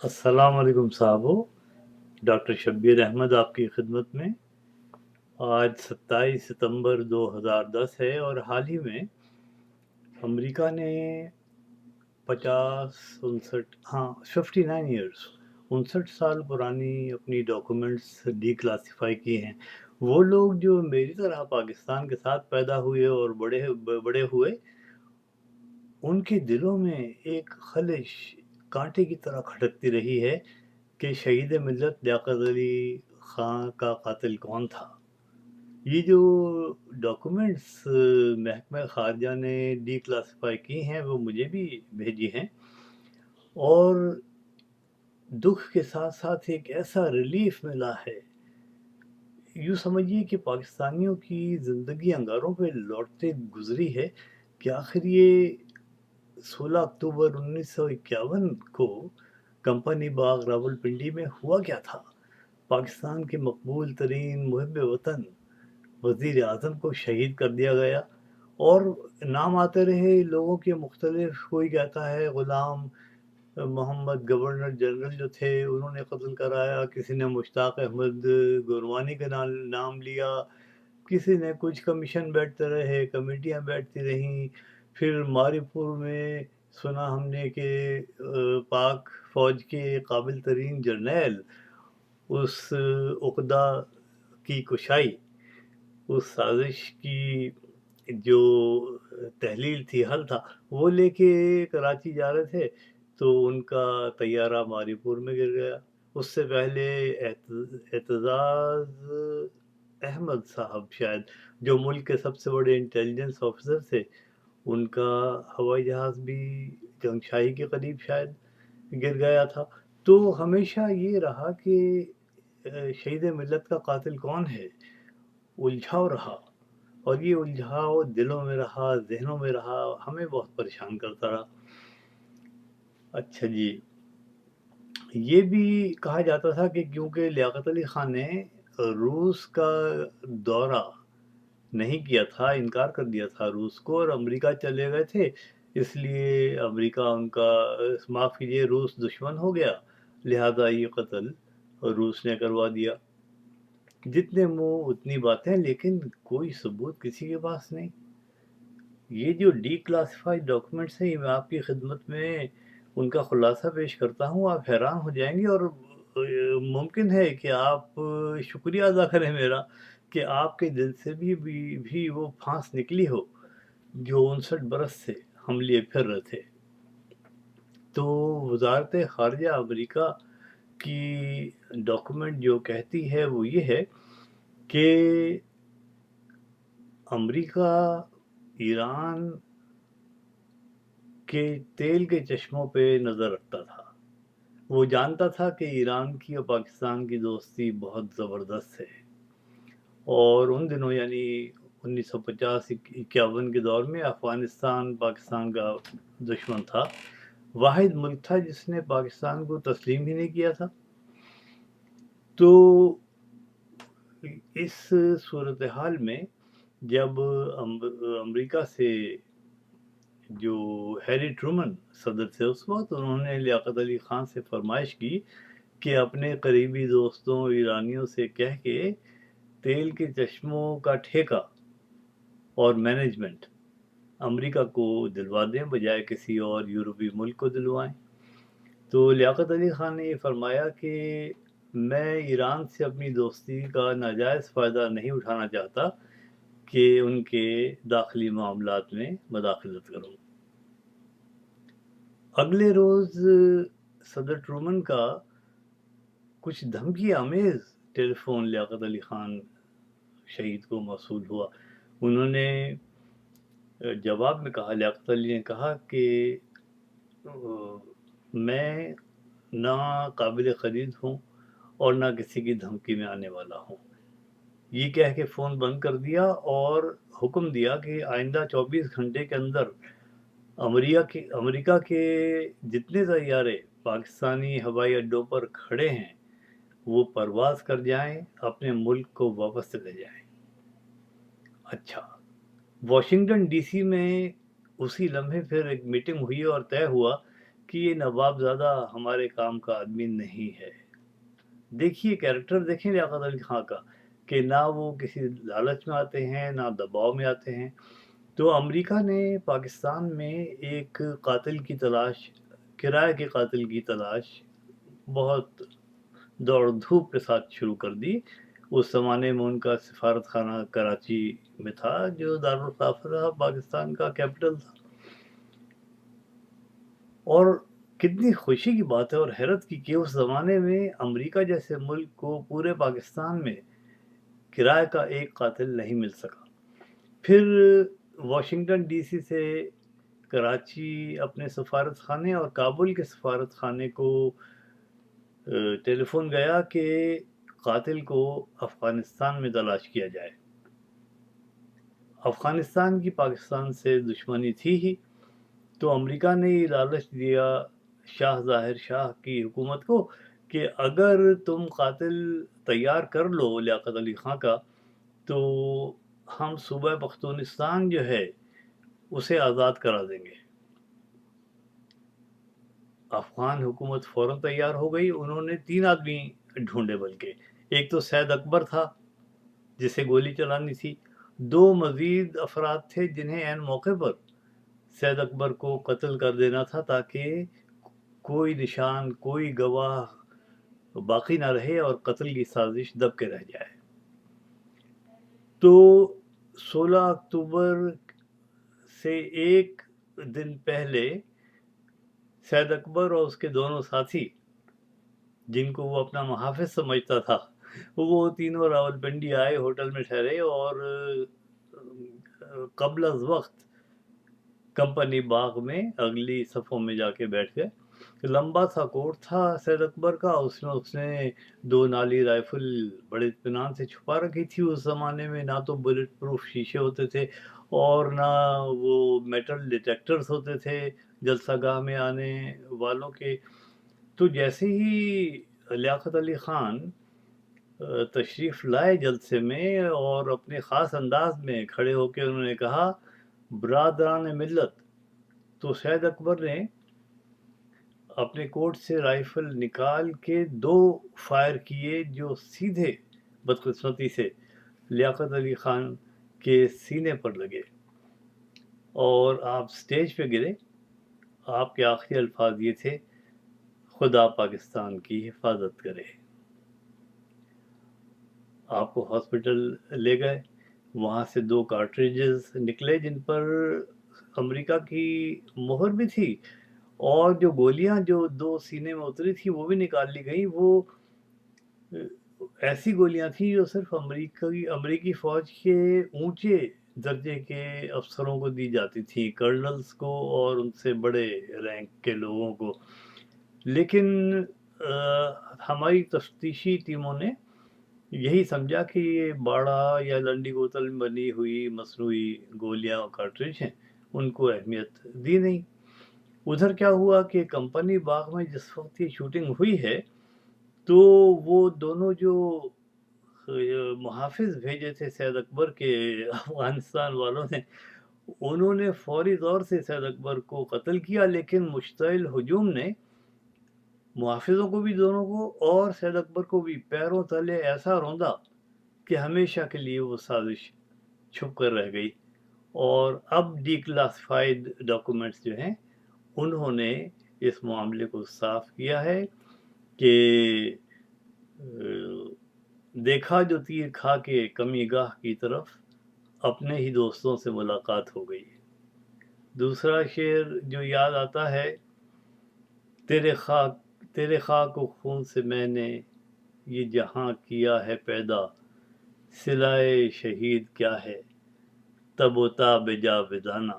अस्सलाम वालेकुम साहबो। डॉक्टर शब्बीर अहमद आपकी खिदमत में। आज 27 सितंबर 2010 है और हाल ही में अमेरिका ने 59 ईयर्स 59 साल पुरानी अपनी डॉक्यूमेंट्स डीक्लासिफाई किए हैं। वो लोग जो मेरी तरह पाकिस्तान के साथ पैदा हुए और बड़े हुए, उनके दिलों में एक खलिश कांटे की तरह खटकती रही है कि शहीद मिल्लत लियाकत अली खां का कातिल कौन था। ये जो डॉक्यूमेंट्स महकमा खारजा ने डीक्लासिफाई की हैं वो मुझे भी भेजी हैं, और दुख के साथ साथ एक ऐसा रिलीफ मिला है। यूँ समझिए कि पाकिस्तानियों की ज़िंदगी अंगारों पे लौटते गुजरी है कि आखिर ये 16 अक्टूबर 1951 को कंपनी बाग रावलपिंडी में हुआ क्या था। पाकिस्तान के मकबूल तरीन मुहिब वतन वज़ीर आज़म को शहीद कर दिया गया, और नाम आते रहे लोगों के मुख्तलिफ। कोई कहता है ग़ुलाम मोहम्मद गवर्नर जनरल जो थे उन्होंने कत्ल कराया, किसी ने मुश्ताक अहमद गुरवानी का नाम लिया, किसी ने कुछ कमीशन बैठते रहे, कमेटियां बैठती रहीं। फिर मारीपुर में सुना हमने कि पाक फ़ौज के काबिल तरीन जर्नैल उस उक़दा की कुशाई, उस साजिश की जो तहलील थी, हल था, वो लेके कराची जा रहे थे तो उनका तैयारा मारीपुर में गिर गया। उससे पहले एतजाज़ अहमद साहब शायद, जो मुल्क के सबसे बड़े इंटेलिजेंस ऑफिसर थे, उनका हवाई जहाज़ भी जंगशाही के करीब शायद गिर गया था। तो हमेशा ये रहा कि शहीद मिल्लत का कातिल कौन है, उलझाव रहा, और ये उलझाव दिलों में रहा, ज़हनों में रहा, हमें बहुत परेशान करता रहा। अच्छा जी, ये भी कहा जाता था कि क्योंकि लियाकत अली खान ने रूस का दौरा नहीं किया था, इनकार कर दिया था रूस को, और अमेरिका चले गए थे, इसलिए अमेरिका उनका, माफ़ कीजिए, रूस दुश्मन हो गया, लिहाजा ये कत्ल रूस ने करवा दिया। जितने मुंह उतनी बातें, लेकिन कोई सबूत किसी के पास नहीं। ये जो डीक्लासिफाइड डॉक्यूमेंट्स हैं, ये मैं आपकी खिदमत में उनका खुलासा पेश करता हूँ, आप हैरान हो जाएंगे, और मुमकिन है कि आप शुक्रिया अदा करें मेरा कि आपके दिल से भी वो फांस निकली हो जो 59 बरस से हम लिए फिर रहे थे। तो वजारत खारजा अमेरिका की डॉक्यूमेंट जो कहती है वो ये है कि अमेरिका ईरान के तेल के चश्मों पे नज़र रखता था। वो जानता था कि ईरान की और पाकिस्तान की दोस्ती बहुत ज़बरदस्त है, और उन दिनों यानी 1950-51 के दौर में अफ़गानिस्तान पाकिस्तान का दुश्मन था। वाहिद मुल्क था जिसने पाकिस्तान को तस्लीम ही नहीं किया था। तो इस सूरत हाल में जब अमेरिका से जो हैरी ट्रूमन सदर थे उस वक्त, उन्होंने लियाकत अली खान से फरमाइश की कि अपने करीबी दोस्तों ईरानियों से कह के तेल के चश्मों का ठेका और मैनेजमेंट अमेरिका को दिलवा दें, बजाय किसी और यूरोपीय मुल्क को दिलवाएं। तो लियाकत अली खान ने ये फरमाया कि मैं ईरान से अपनी दोस्ती का नाजायज़ फ़ायदा नहीं उठाना चाहता कि उनके दाखिली मामलात में मदाखलत करूं। अगले रोज़ सदर ट्रूमन का कुछ धमकी आमेज़ टेलीफोन लियाकत अली खान शहीद को मौसूल हुआ। उन्होंने जवाब में कहा, लियाकत अली ने कहा कि मैं ना काबिल ख़रीद हूँ और ना किसी की धमकी में आने वाला हूँ। ये कह के फ़ोन बंद कर दिया और हुक्म दिया कि आइंदा 24 घंटे के अंदर अमेरिका के जितने तैयारे पाकिस्तानी हवाई अड्डों पर खड़े हैं वो परवाज़ कर जाएं, अपने मुल्क को वापस चले जाएं। अच्छा, वाशिंगटन डीसी में उसी लम्हे फिर एक मीटिंग हुई और तय हुआ کہ یہ نواب زادہ ہمارے کام کا آدمی نہیں ہے۔ دیکھیے کیریکٹر دیکھیں لیاقت علی خان کا، کہ نہ وہ کسی لالچ میں آتے ہیں نہ دباؤ میں آتے ہیں۔ تو امریکہ نے پاکستان میں ایک قاتل کی تلاش، کرائے کے قاتل کی تلاش بہت دوڑ دھوپ کے ساتھ شروع کر دی۔ اس زمانے میں ان کا سفارت خانہ کراچی میں تھا، جو دارالخلافہ پاکستان کا کیپٹل تھا۔ اور کتنی خوشی کی بات ہے اور حیرت کی کہ اس زمانے میں امریکہ جیسے ملک کو پورے پاکستان میں کرائے کا ایک قاتل نہیں مل سکا۔ پھر واشنگٹن ڈی سی سے کراچی اپنے سفارت خانے اور کابل کے سفارت خانے کو ٹیلی فون گیا کہ قاتل کو افغانستان میں تلاش کیا جائے۔ افغانستان کی پاکستان سے دشمنی تھی ہی، تو امریکہ نے یہ لالچ دیا شاہ ظاہر شاہ کی حکومت کو کہ اگر تم قاتل تیار کر لو لیاقت علی خان کا، تو ہم صوبہ پختونستان جو ہے اسے آزاد کرا دیں گے۔ افغان حکومت فوراً تیار ہو گئی۔ انہوں نے 3 آدمی ڈھونڈے، بلکہ ایک تو سید اکبر تھا جسے گولی چلانی تھی، 2 مزید افراد تھے جنہیں عین موقع پر سید اکبر کو قتل کر دینا تھا تاکہ کوئی نشان، کوئی گواہ باقی نہ رہے اور قتل کی سازش دب کے رہ جائے۔ تو 16 اکتوبر سے ایک دن پہلے سید اکبر اور اس کے دونوں ساتھی، جن کو وہ اپنا محافظ سمجھتا تھا، وہ تینوں راولپنڈی آئے، ہوٹل میں ٹھہرے اور قبل از وقت کمپنی باغ میں اگلی صفوں میں جا کے بیٹھ گئے۔ لمبا سا کوٹ تھا سید اکبر کا، اس نے 2 نالی رائفل بڑے اطمینان سے چھپا رکھی تھی۔ اس زمانے میں نہ تو بلٹ پروف شیشے ہوتے تھے اور نہ وہ میٹل ڈیٹیکٹرز ہوتے تھے جلسہ گاہ میں آنے والوں کے۔ تو جیسے ہی لیاقت علی خان تشریف لائے جلسے میں اور اپنے خاص انداز میں کھڑے ہو کے انہوں نے کہا برادران ملت، تو سید اکبر نے اپنے کوٹ سے رائفل نکال کے 2 فائر کیے جو سیدھے بدقسمتی سے لیاقت علی خان کے سینے پر لگے اور آپ سٹیج پہ گرے۔ آپ کے آخری الفاظ یہ تھے، خدا پاکستان کی حفاظت کرے۔ آپ کو ہاسپٹل لے گئے، وہاں سے 2 کارٹریجز نکلے جن پر امریکہ کی مہر بھی تھی، اور جو گولیاں جو 2 سینے میں اتری تھی وہ بھی نکال لی گئی۔ وہ ایسی گولیاں تھیں جو صرف امریکی فوج کے اونچے درجے کے افسروں کو دی جاتی تھیں، کرنلز کو اور ان سے بڑے رینک کے لوگوں کو۔ لیکن ہماری تفتیشی ٹیموں نے یہی سمجھا کہ یہ باڑا یا لنڈی بوتل میں بنی ہوئی مصنوعی گولیاں اور کارٹریج ہیں، ان کو اہمیت دی نہیں۔ ادھر کیا ہوا کہ کمپنی باغ میں جس وقت یہ شوٹنگ ہوئی ہے، تو وہ دونوں جو محافظ بھیجے تھے سید اکبر کے افغانستان والوں نے، انہوں نے فوری طور سے سید اکبر کو قتل کیا، لیکن مشتعل ہجوم نے محافظوں کو بھی دونوں کو اور سید اکبر کو بھی پیروں تلے ایسا روندا کہ ہمیشہ کے لیے وہ سازش چھپ کر رہ گئی۔ اور اب ڈی کلاسیفائیڈ ڈاکومنٹس جو ہیں انہوں نے اس معاملے کو صاف کیا ہے کہ دیکھا جو تیر کھا کے کمی گاہ کی طرف، اپنے ہی دوستوں سے ملاقات ہو گئی۔ دوسرا شعر جو یاد آتا ہے، تیرے خاک و خون سے میں نے یہ جہاں کیا ہے پیدا، صلائے شہید کیا ہے تب و تاب جاودانہ۔